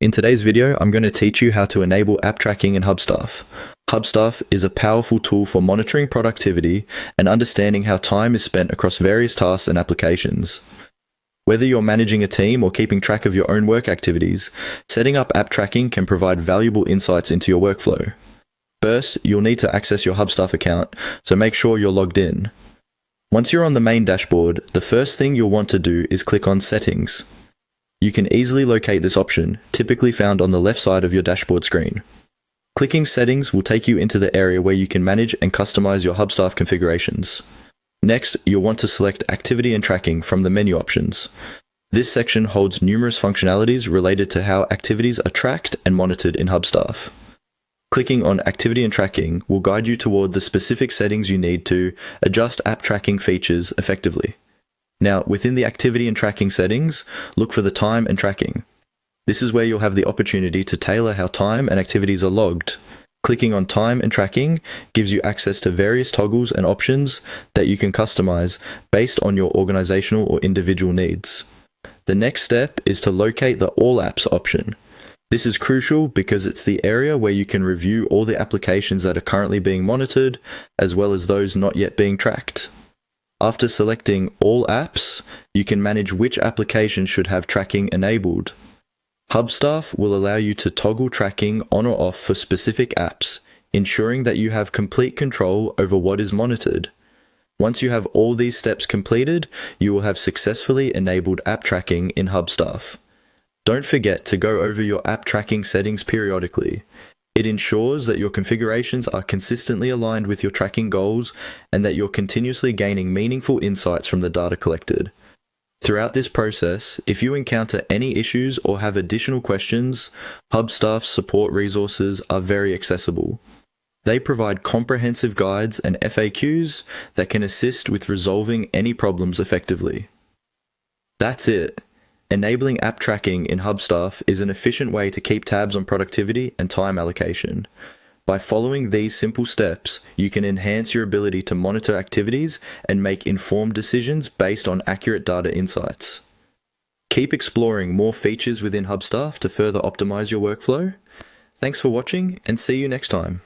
In today's video, I'm going to teach you how to enable app tracking in Hubstaff. Hubstaff is a powerful tool for monitoring productivity and understanding how time is spent across various tasks and applications. Whether you're managing a team or keeping track of your own work activities, setting up app tracking can provide valuable insights into your workflow. First, you'll need to access your Hubstaff account, so make sure you're logged in. Once you're on the main dashboard, the first thing you'll want to do is click on Settings. You can easily locate this option, typically found on the left side of your dashboard screen. Clicking Settings will take you into the area where you can manage and customize your Hubstaff configurations. Next, you'll want to select Activity and Tracking from the menu options. This section holds numerous functionalities related to how activities are tracked and monitored in Hubstaff. Clicking on Activity and Tracking will guide you toward the specific settings you need to adjust app tracking features effectively. Now, within the activity and tracking settings, look for the time and tracking. This is where you'll have the opportunity to tailor how time and activities are logged. Clicking on time and tracking gives you access to various toggles and options that you can customize based on your organizational or individual needs. The next step is to locate the All Apps option. This is crucial because it's the area where you can review all the applications that are currently being monitored, as well as those not yet being tracked. After selecting All Apps, you can manage which applications should have tracking enabled. Hubstaff will allow you to toggle tracking on or off for specific apps, ensuring that you have complete control over what is monitored. Once you have all these steps completed, you will have successfully enabled app tracking in Hubstaff. Don't forget to go over your app tracking settings periodically. It ensures that your configurations are consistently aligned with your tracking goals and that you're continuously gaining meaningful insights from the data collected. Throughout this process, if you encounter any issues or have additional questions, Hubstaff's support resources are very accessible. They provide comprehensive guides and FAQs that can assist with resolving any problems effectively. That's it. Enabling app tracking in Hubstaff is an efficient way to keep tabs on productivity and time allocation. By following these simple steps, you can enhance your ability to monitor activities and make informed decisions based on accurate data insights. Keep exploring more features within Hubstaff to further optimize your workflow. Thanks for watching, and see you next time.